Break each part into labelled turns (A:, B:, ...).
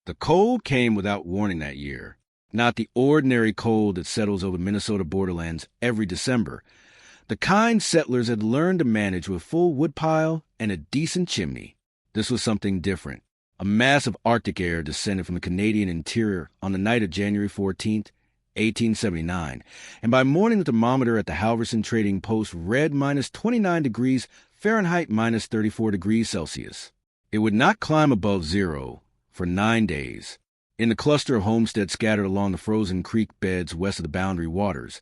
A: The cold came without warning that year. Not the ordinary cold that settles over Minnesota borderlands every December. The kind settlers had learned to manage with a full woodpile and a decent chimney. This was something different. A mass of Arctic air descended from the Canadian interior on the night of January 14th, 1879, and by morning the thermometer at the Halverson Trading Post read minus 29 degrees Fahrenheit, minus 34 degrees Celsius. It would not climb above zero for 9 days. In the cluster of homesteads scattered along the frozen creek beds west of the boundary waters,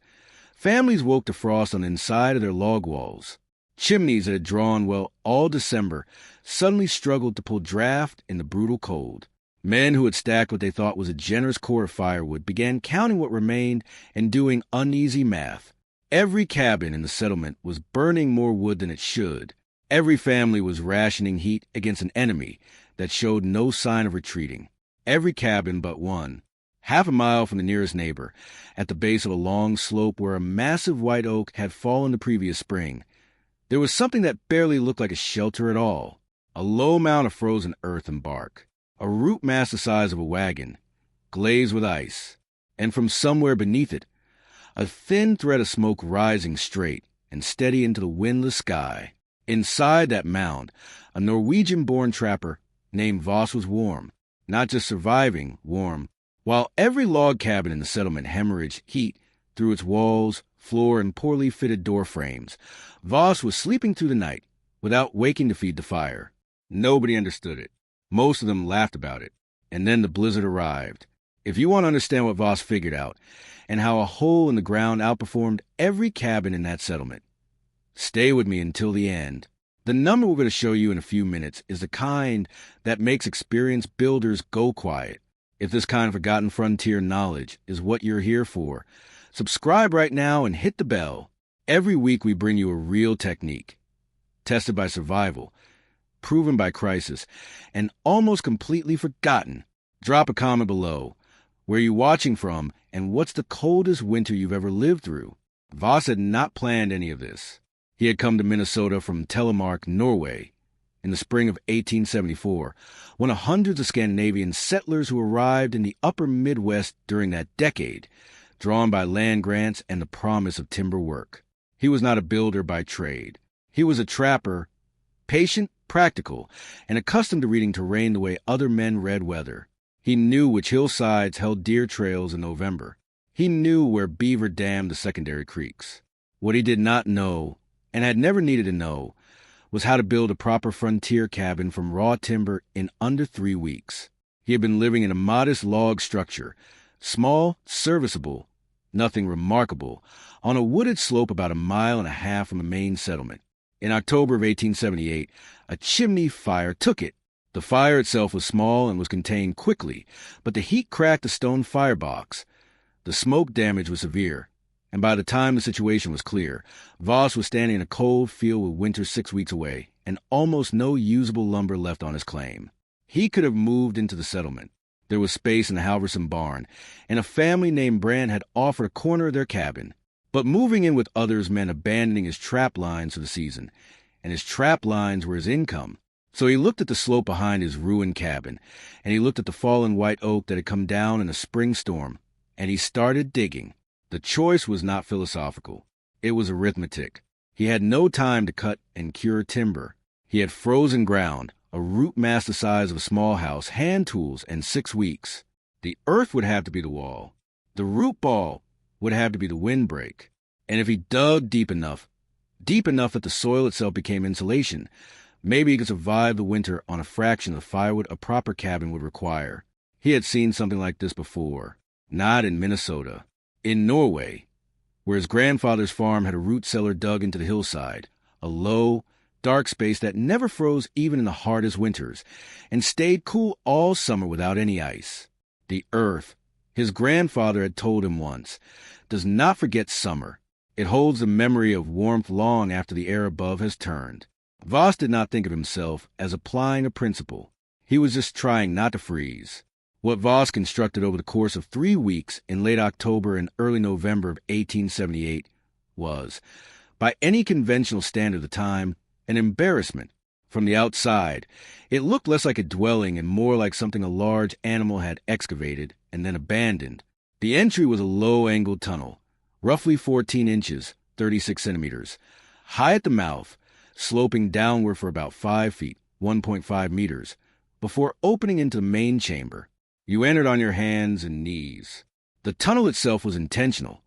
A: families woke to frost on the inside of their log walls. Chimneys that had drawn well all December suddenly struggled to pull draft in the brutal cold. Men who had stacked what they thought was a generous core of firewood began counting what remained and doing uneasy math. Every cabin in the settlement was burning more wood than it should. Every family was rationing heat against an enemy that showed no sign of retreating. Every cabin but one, half a mile from the nearest neighbor, at the base of a long slope where a massive white oak had fallen the previous spring. There was something that barely looked like a shelter at all, a low mound of frozen earth and bark, a root mass the size of a wagon, glazed with ice, and from somewhere beneath it, a thin thread of smoke rising straight and steady into the windless sky. Inside that mound, a Norwegian-born trapper named Voss was warm, not just surviving warm. While every log cabin in the settlement hemorrhaged heat through its walls, floor, and poorly fitted door frames, Voss was sleeping through the night without waking to feed the fire. Nobody understood it. Most of them laughed about it. And then the blizzard arrived. If you want to understand what Voss figured out and how a hole in the ground outperformed every cabin in that settlement, stay with me until the end. The number we're going to show you in a few minutes is the kind that makes experienced builders go quiet. If this kind of forgotten frontier knowledge is what you're here for, subscribe right now and hit the bell. Every week we bring you a real technique, tested by survival, proven by crisis, and almost completely forgotten. Drop a comment below. Where are you watching from, and what's the coldest winter you've ever lived through? Voss had not planned any of this. He had come to Minnesota from Telemark, Norway, in the spring of 1874, one of hundreds of Scandinavian settlers who arrived in the upper Midwest during that decade, drawn by land grants and the promise of timber work. He was not a builder by trade. He was a trapper, patient, practical, and accustomed to reading terrain the way other men read weather. He knew which hillsides held deer trails in November. He knew where beaver dammed the secondary creeks. What he did not know, and had never needed to know, was how to build a proper frontier cabin from raw timber in under 3 weeks. He had been living in a modest log structure, small, serviceable, nothing remarkable, on a wooded slope about 1.5 miles from the main settlement. In October of 1878, a chimney fire took it. The fire itself was small and was contained quickly, but the heat cracked the stone firebox. The smoke damage was severe, and by the time the situation was clear, Voss was standing in a cold field with winter 6 weeks away, and almost no usable lumber left on his claim. He could have moved into the settlement. There was space in the Halverson barn, and a family named Brand had offered a corner of their cabin. But moving in with others meant abandoning his trap lines for the season, and his trap lines were his income. So he looked at the slope behind his ruined cabin, and he looked at the fallen white oak that had come down in a spring storm, and he started digging. The choice was not philosophical. It was arithmetic. He had no time to cut and cure timber. He had frozen ground, a root mass the size of a small house, hand tools, and 6 weeks. The earth would have to be the wall. The root ball would have to be the windbreak. And if he dug deep enough that the soil itself became insulation, maybe he could survive the winter on a fraction of the firewood a proper cabin would require. He had seen something like this before. Not in Minnesota. In Norway, where his grandfather's farm had a root cellar dug into the hillside, a low, dark space that never froze even in the hardest winters, and stayed cool all summer without any ice. The earth, his grandfather had told him once, does not forget summer. It holds the memory of warmth long after the air above has turned. Voss did not think of himself as applying a principle. He was just trying not to freeze. What Voss constructed over the course of 3 weeks in late October and early November of 1878 was, by any conventional standard of the time, an embarrassment. From the outside, it looked less like a dwelling and more like something a large animal had excavated and then abandoned. The entry was a low-angled tunnel, roughly 14 inches, 36 centimeters, high at the mouth, sloping downward for about 5 feet, 1.5 meters, before opening into the main chamber. You entered on your hands and knees. The tunnel itself was intentional.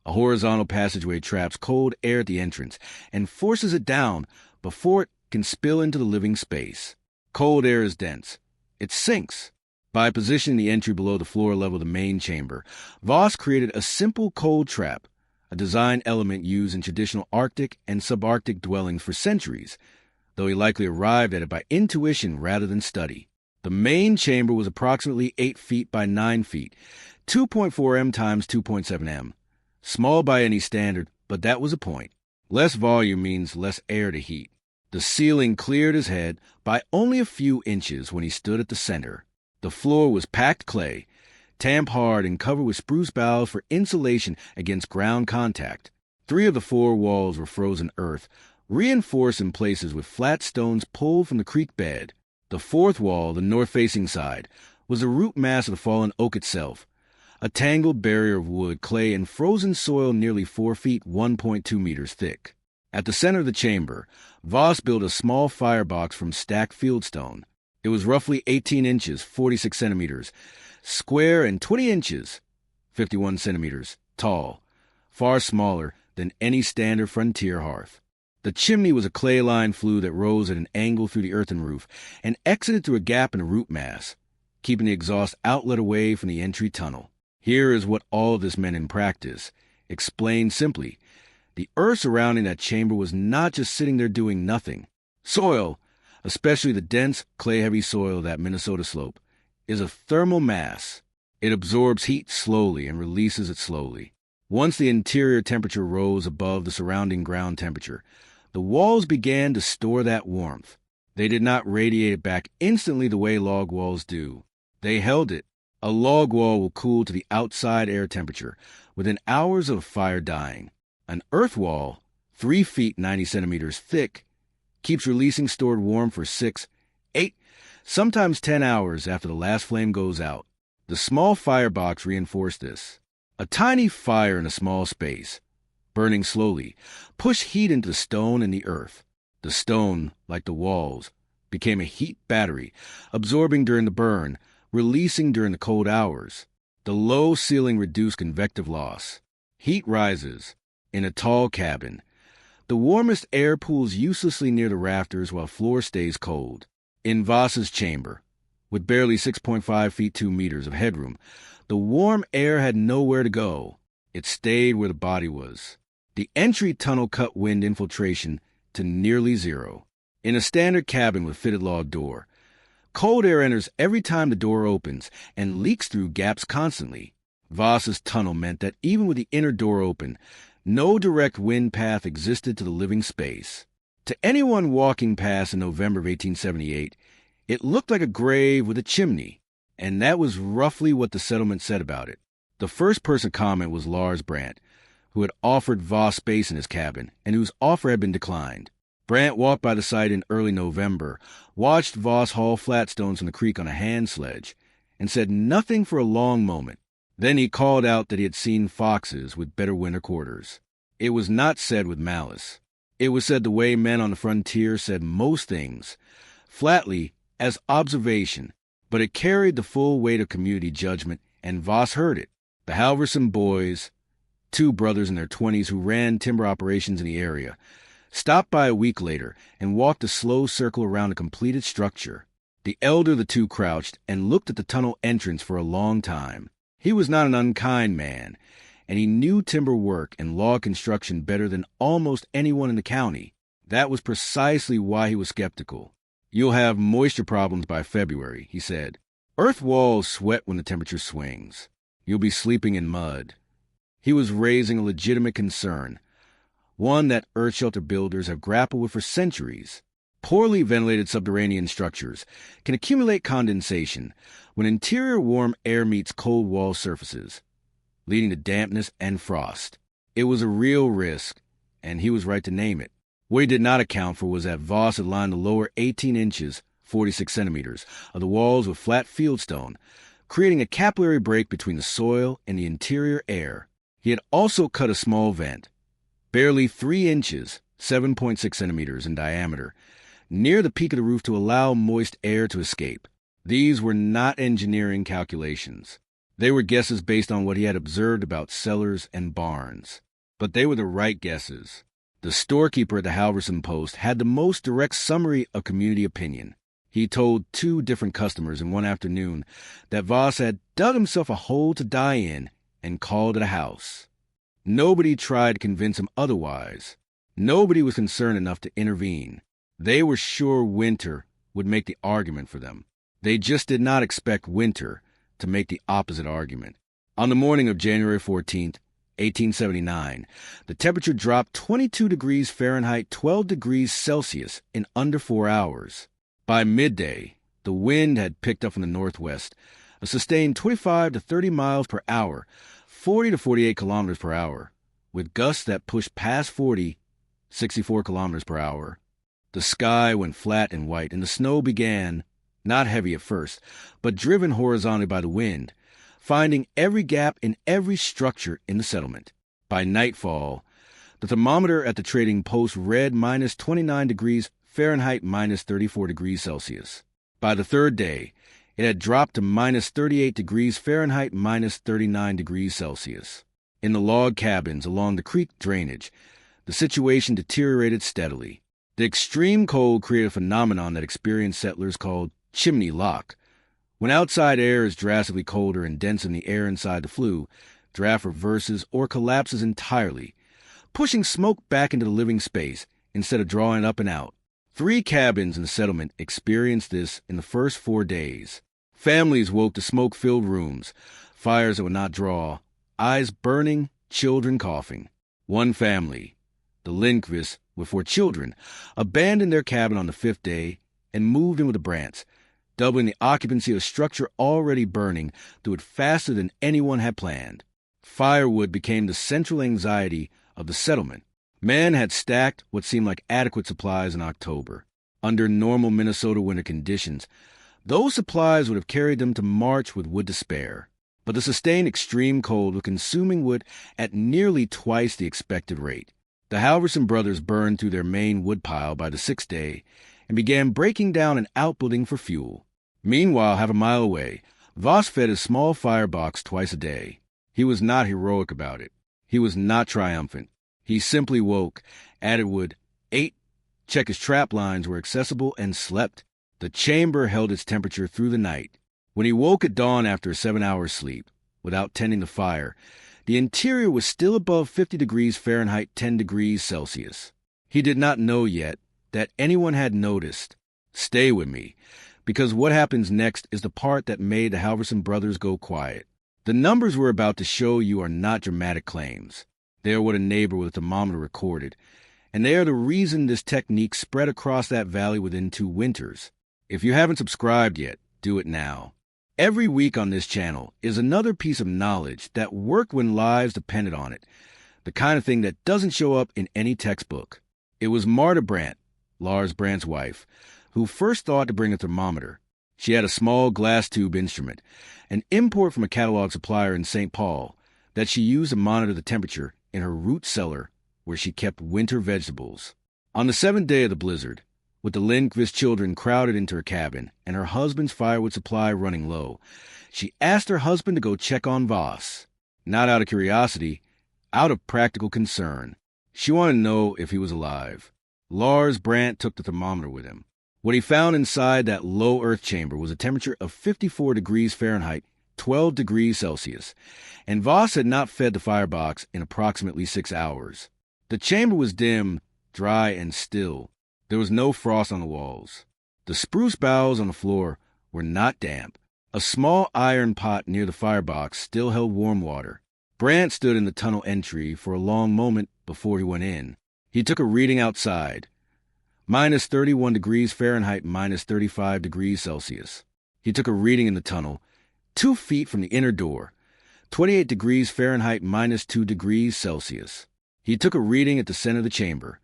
A: A horizontal passageway traps cold air at the entrance and forces it down before it can spill into the living space. Cold air is dense. It sinks. By positioning the entry below the floor level of the main chamber, Voss created a simple cold trap, a design element used in traditional Arctic and subarctic dwellings for centuries, though he likely arrived at it by intuition rather than study. The main chamber was approximately 8 feet by 9 feet, 2.4 m times 2.7 m. Small by any standard, but that was a point. Less volume means less air to heat. The ceiling cleared his head by only a few inches when he stood at the center. The floor was packed clay, tamped hard and covered with spruce boughs for insulation against ground contact. 3 of the 4 walls were frozen earth, reinforced in places with flat stones pulled from the creek bed. The 4th wall, the north-facing side, was the root mass of the fallen oak itself, a tangled barrier of wood, clay, and frozen soil nearly 4 feet, 1.2 meters thick. At the center of the chamber, Voss built a small firebox from stacked fieldstone. It was roughly 18 inches, 46 centimeters, square and 20 inches, 51 centimeters, tall, far smaller than any standard frontier hearth. The chimney was a clay-lined flue that rose at an angle through the earthen roof and exited through a gap in the root mass, keeping the exhaust outlet away from the entry tunnel. Here is what all of this meant in practice. Explained simply, the earth surrounding that chamber was not just sitting there doing nothing. Soil, especially the dense, clay-heavy soil of that Minnesota slope, is a thermal mass. It absorbs heat slowly and releases it slowly. Once the interior temperature rose above the surrounding ground temperature, the walls began to store that warmth. They did not radiate it back instantly the way log walls do. They held it. A log wall will cool to the outside air temperature within hours of fire dying. An earth wall, 3 feet 90 centimeters thick, keeps releasing stored warmth for 6, 8, sometimes 10 hours after the last flame goes out. The small firebox reinforced this. A tiny fire in a small space, burning slowly, pushed heat into the stone and the earth. The stone, like the walls, became a heat battery, absorbing during the burn, releasing during the cold hours. The low ceiling reduced convective loss. Heat rises. In a tall cabin, the warmest air pools uselessly near the rafters while floor stays cold. In Voss's chamber, with barely 6.5 feet 2 meters of headroom, the warm air had nowhere to go. It stayed where the body was. The entry tunnel cut wind infiltration to nearly zero. In a standard cabin with fitted log door, cold air enters every time the door opens and leaks through gaps constantly. Voss's tunnel meant that even with the inner door open, no direct wind path existed to the living space. To anyone walking past in November of 1878, it looked like a grave with a chimney, and that was roughly what the settlement said about it. The first person to comment was Lars Brandt, who had offered Voss space in his cabin, and whose offer had been declined. Brandt walked by the site in early November, watched Voss haul flat stones from the creek on a hand sledge, and said nothing for a long moment. Then he called out that he had seen foxes with better winter quarters. It was not said with malice. It was said the way men on the frontier said most things, flatly, as observation, but it carried the full weight of community judgment, and Voss heard it. The Halverson boys, 2 brothers in their 20s who ran timber operations in the area, stopped by a week later and walked a slow circle around the completed structure. The elder of the 2 crouched and looked at the tunnel entrance for a long time. He was not an unkind man, and he knew timber work and log construction better than almost anyone in the county. That was precisely why he was skeptical. "You'll have moisture problems by February," he said. "Earth walls sweat when the temperature swings. You'll be sleeping in mud." He was raising a legitimate concern, one that earth shelter builders have grappled with for centuries. Poorly ventilated subterranean structures can accumulate condensation when interior warm air meets cold wall surfaces, leading to dampness and frost. It was a real risk, and he was right to name it. What he did not account for was that Voss had lined the lower 18 inches, 46 centimeters, of the walls with flat fieldstone, creating a capillary break between the soil and the interior air. He had also cut a small vent, barely 3 inches, 7.6 centimeters in diameter, near the peak of the roof to allow moist air to escape. These were not engineering calculations. They were guesses based on what he had observed about cellars and barns. But they were the right guesses. The storekeeper at the Halverson Post had the most direct summary of community opinion. He told 2 different customers in one afternoon that Voss had dug himself a hole to die in and called it a house. Nobody tried to convince him otherwise. Nobody was concerned enough to intervene. They were sure winter would make the argument for them. They just did not expect winter to make the opposite argument. On the morning of January 14th, 1879, the temperature dropped 22 degrees Fahrenheit, 12 degrees Celsius in under 4 hours. By midday, the wind had picked up from the northwest, a sustained 25 to 30 miles per hour, 40 to 48 kilometers per hour, with gusts that pushed past 40, 64 kilometers per hour. The sky went flat and white, and the snow began, not heavy at first, but driven horizontally by the wind, finding every gap in every structure in the settlement. By nightfall, the thermometer at the trading post read minus 29 degrees Fahrenheit, minus 34 degrees Celsius. By the third day, it had dropped to minus 38 degrees Fahrenheit, minus 39 degrees Celsius. In the log cabins along the creek drainage, the situation deteriorated steadily. The extreme cold created a phenomenon that experienced settlers called chimney lock. When outside air is drastically colder and denser than the air inside the flue, draft reverses or collapses entirely, pushing smoke back into the living space instead of drawing it up and out. 3 cabins in the settlement experienced this in the first 4 days. Families woke to smoke-filled rooms, fires that would not draw, eyes burning, children coughing. One family, the Lindqvists, with 4 children, abandoned their cabin on the 5th day and moved in with the Brants, doubling the occupancy of a structure already burning through it faster than anyone had planned. Firewood became the central anxiety of the settlement. Men had stacked what seemed like adequate supplies in October. Under normal Minnesota winter conditions, those supplies would have carried them to March with wood to spare. But the sustained extreme cold was consuming wood at nearly twice the expected rate. The Halverson brothers burned through their main woodpile by the 6th day and began breaking down an outbuilding for fuel. Meanwhile, half a mile away, Voss fed his small firebox twice a day. He was not heroic about it. He was not triumphant. He simply woke, added wood, ate, checked his trap lines were accessible, and slept. The chamber held its temperature through the night. When he woke at dawn after a 7-hour sleep, without tending the fire, the interior was still above 50 degrees Fahrenheit, 10 degrees Celsius. He did not know yet that anyone had noticed. Stay with me, because what happens next is the part that made the Halverson brothers go quiet. The numbers we're about to show you are not dramatic claims. They are what a neighbor with a thermometer recorded, and they are the reason this technique spread across that valley within 2 winters. If you haven't subscribed yet, do it now. Every week on this channel is another piece of knowledge that worked when lives depended on it, the kind of thing that doesn't show up in any textbook. It was Marta Brandt, Lars Brandt's wife, who first thought to bring a thermometer. She had a small glass tube instrument, an import from a catalog supplier in St. Paul, that she used to monitor the temperature in her root cellar where she kept winter vegetables. On the 7th day of the blizzard, with the Lindqvist children crowded into her cabin and her husband's firewood supply running low, she asked her husband to go check on Voss. Not out of curiosity, out of practical concern. She wanted to know if he was alive. Lars Brandt took the thermometer with him. What he found inside that low earth chamber was a temperature of 54 degrees Fahrenheit, 12 degrees Celsius, and Voss had not fed the firebox in approximately 6 hours. The chamber was dim, dry, and still. There was no frost on the walls. The spruce boughs on the floor were not damp. A small iron pot near the firebox still held warm water. Brandt stood in the tunnel entry for a long moment before he went in. He took a reading outside. Minus 31 degrees Fahrenheit, minus 35 degrees Celsius. He took a reading in the tunnel, 2 feet from the inner door. 28 degrees Fahrenheit, minus 2 degrees Celsius. He took a reading at the center of the chamber.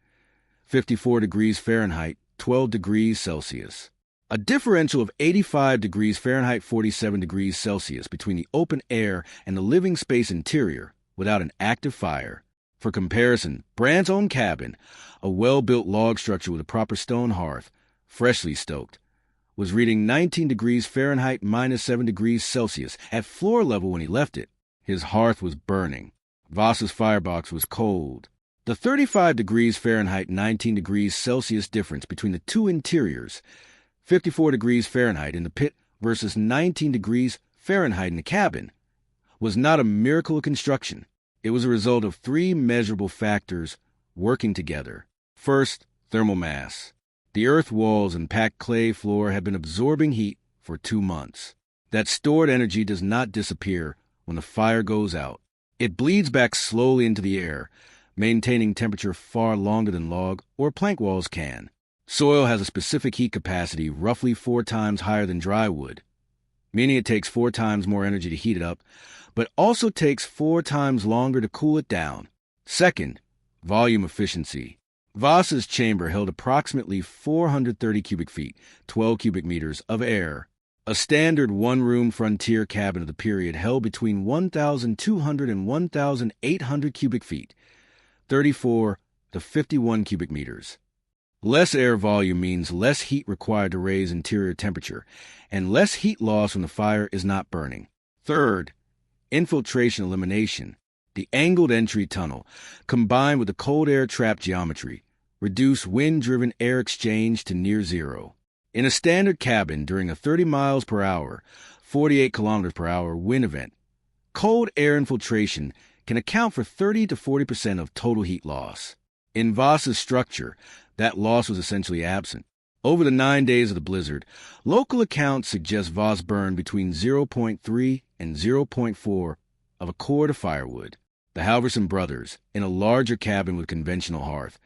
A: 54 degrees Fahrenheit, 12 degrees Celsius. A differential of 85 degrees Fahrenheit, 47 degrees Celsius between the open air and the living space interior without an active fire. For comparison, Brandt's own cabin, a well-built log structure with a proper stone hearth, freshly stoked, was reading 19 degrees Fahrenheit, minus 7 degrees Celsius at floor level when he left it. His hearth was burning. Voss's firebox was cold. The 35 degrees Fahrenheit, 19 degrees Celsius difference between the two interiors, 54 degrees Fahrenheit in the pit versus 19 degrees Fahrenheit in the cabin, was not a miracle of construction. It was a result of three measurable factors working together. First, thermal mass. The earth walls and packed clay floor had been absorbing heat for 2 months. That stored energy does not disappear when the fire goes out. It bleeds back slowly into the air, maintaining temperature far longer than log or plank walls can. Soil has a specific heat capacity roughly 4 times higher than dry wood, meaning it takes 4 times more energy to heat it up, but also takes 4 times longer to cool it down. Second, volume efficiency. Voss's chamber held approximately 430 cubic feet, 12 cubic meters, of air. A standard one-room frontier cabin of the period held between 1,200 and 1,800 cubic feet, 34 to 51 cubic meters. Less air volume means less heat required to raise interior temperature, and less heat loss when the fire is not burning. Third, infiltration elimination. The angled entry tunnel, combined with the cold air trap geometry, reduce wind-driven air exchange to near zero. In a standard cabin during a 30 miles per hour, 48 kilometers per hour wind event, cold air infiltration can account for 30 to 40% of total heat loss. In Voss's structure, that loss was essentially absent. Over the 9 days of the blizzard, local accounts suggest Voss burned between 0.3 and 0.4 of a cord of firewood. The Halverson brothers, in a larger cabin with conventional hearth,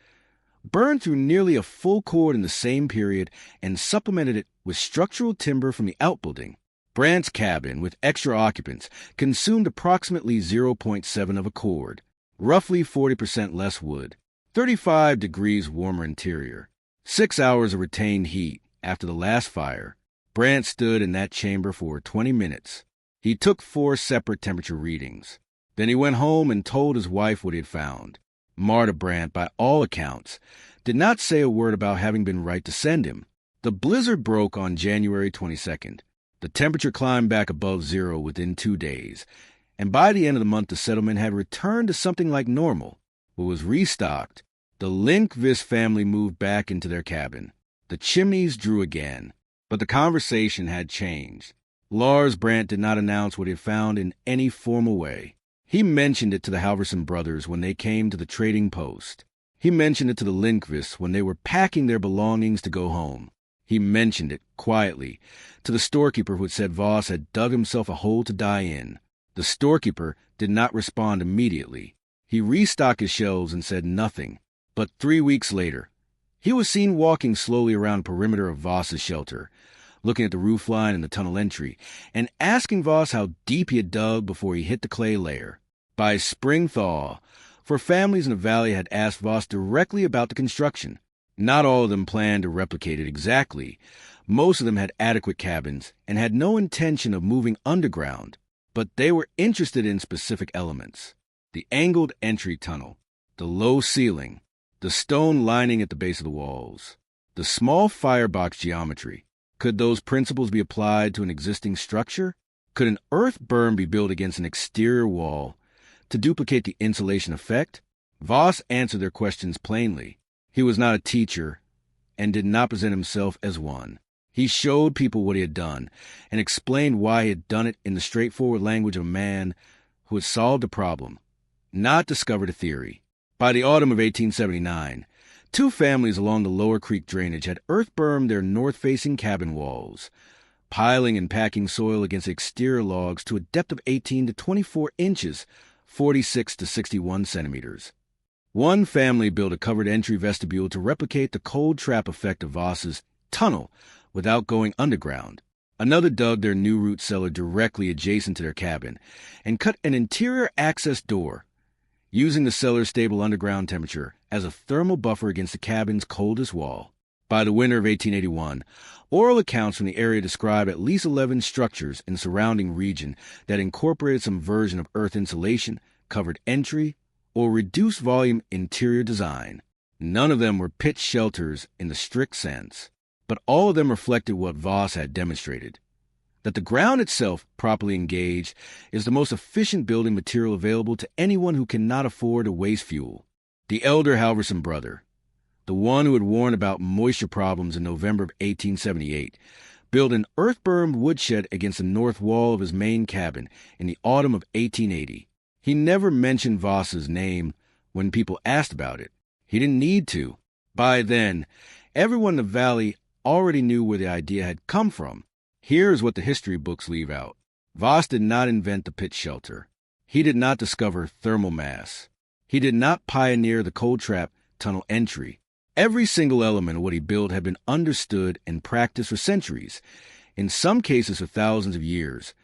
A: burned through nearly a full cord in the same period and supplemented it with structural timber from the outbuilding. Brandt's cabin, with extra occupants, consumed approximately 0.7 of a cord, roughly 40% less wood. 35 degrees warmer interior. 6 hours of retained heat after the last fire. Brandt stood in that chamber for 20 minutes. He took 4 separate temperature readings. Then he went home and told his wife what he had found. Marta Brandt, by all accounts, did not say a word about having been right to send him. The blizzard broke on January 22nd. The temperature climbed back above zero within 2 days, and by the end of the month the settlement had returned to something like normal. It was restocked. The Lindqvist family moved back into their cabin. The chimneys drew again, but the conversation had changed. Lars Brandt did not announce what he had found in any formal way. He mentioned it to the Halverson brothers when they came to the trading post. He mentioned it to the Lindqvists when they were packing their belongings to go home. He mentioned it, quietly, to the storekeeper who had said Voss had dug himself a hole to die in. The storekeeper did not respond immediately. He restocked his shelves and said nothing. But 3 weeks later, he was seen walking slowly around the perimeter of Voss's shelter, looking at the roofline and the tunnel entry, and asking Voss how deep he had dug before he hit the clay layer. By spring thaw, for families in the valley had asked Voss directly about the construction. Not all of them planned to replicate it exactly. Most of them had adequate cabins and had no intention of moving underground, but they were interested in specific elements. The angled entry tunnel, the low ceiling, the stone lining at the base of the walls, the small firebox geometry. Could those principles be applied to an existing structure? Could an earth berm be built against an exterior wall to duplicate the insulation effect? Voss answered their questions plainly. He was not a teacher and did not present himself as one. He showed people what he had done and explained why he had done it in the straightforward language of a man who had solved a problem, not discovered a theory. By the autumn of 1879, 2 families along the Lower Creek drainage had earth-bermed their north-facing cabin walls, piling and packing soil against exterior logs to a depth of 18 to 24 inches, 46 to 61 centimeters. One family built a covered entry vestibule to replicate the cold trap effect of Voss's tunnel without going underground. Another dug their new root cellar directly adjacent to their cabin and cut an interior access door, using the cellar's stable underground temperature as a thermal buffer against the cabin's coldest wall. By the winter of 1881, oral accounts from the area describe at least 11 structures in the surrounding region that incorporated some version of earth insulation, covered entry, or reduced volume interior design. None of them were pit shelters in the strict sense, but all of them reflected what Voss had demonstrated: that the ground itself, properly engaged, is the most efficient building material available to anyone who cannot afford to waste fuel. The elder Halverson brother, the one who had warned about moisture problems in November of 1878, built an earth-bermed woodshed against the north wall of his main cabin in the autumn of 1880. He never mentioned Voss's name when people asked about it. He didn't need to. By then, everyone in the valley already knew where the idea had come from. Here's what the history books leave out. Voss did not invent the pit shelter. He did not discover ThermalMass. He did not pioneer the cold trap tunnel entry. Every single element of what he built had been understood and practiced for centuries, in some cases for thousands of years,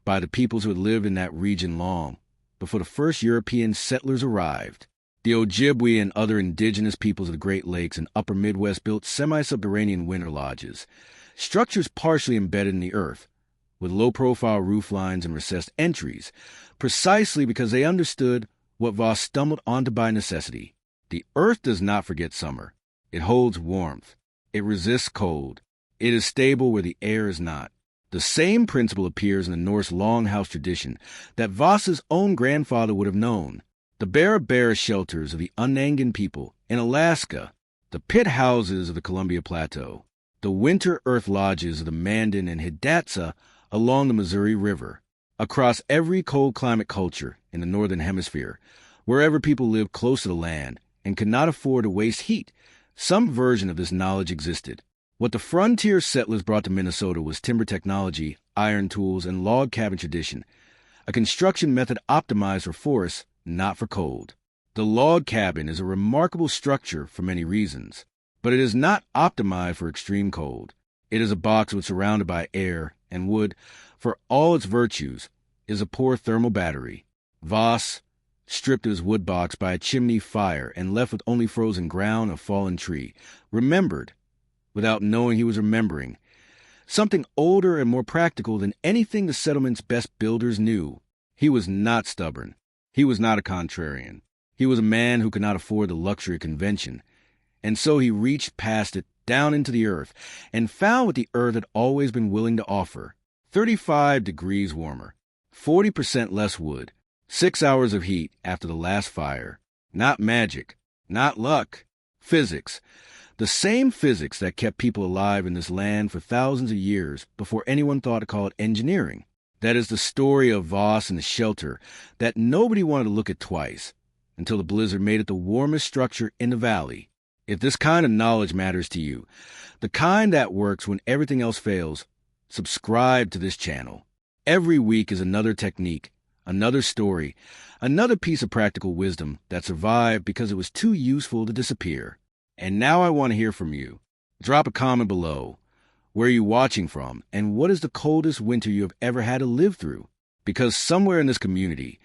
A: by the peoples who had lived in that region long before the first European settlers arrived. The Ojibwe and other indigenous peoples of the Great Lakes and Upper Midwest built semi-subterranean winter lodges, structures partially embedded in the earth, with low-profile roof lines and recessed entries, precisely because they understood what Voss stumbled onto by necessity. The earth does not forget summer. It holds warmth. It resists cold. It is stable where the air is not. The same principle appears in the Norse longhouse tradition that Voss's own grandfather would have known. The Bear shelters of the Unangan people in Alaska, the pit houses of the Columbia Plateau, the winter earth lodges of the Mandan and Hidatsa along the Missouri River. Across every cold climate culture in the Northern Hemisphere, wherever people lived close to the land and could not afford to waste heat, some version of this knowledge existed. What the frontier settlers brought to Minnesota was timber technology, iron tools, and log cabin tradition, a construction method optimized for forests, not for cold. The log cabin is a remarkable structure for many reasons, but it is not optimized for extreme cold. It is a box which, surrounded by air and wood, for all its virtues, is a poor thermal battery. Voss, stripped of his wood box by a chimney fire and left with only frozen ground and a fallen tree, remembered, without knowing he was remembering, something older and more practical than anything the settlement's best builders knew. He was not stubborn. He was not a contrarian. He was a man who could not afford the luxury of convention, and so he reached past it down into the earth and found what the earth had always been willing to offer: 35 degrees warmer, 40% less wood, 6 hours of heat after the last fire. Not magic, not luck, physics. The same physics that kept people alive in this land for thousands of years before anyone thought to call it engineering. That is the story of Voss and the shelter that nobody wanted to look at twice, until the blizzard made it the warmest structure in the valley. If this kind of knowledge matters to you, the kind that works when everything else fails, subscribe to this channel. Every week is another technique, another story, another piece of practical wisdom that survived because it was too useful to disappear. And now I want to hear from you. Drop a comment below. Where are you watching from? And what is the coldest winter you have ever had to live through? Because somewhere in this community,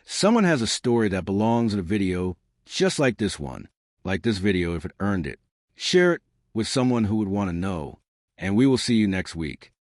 A: someone has a story that belongs in a video just like this one. Like this video if it earned it. Share it with someone who would want to know. And we will see you next week.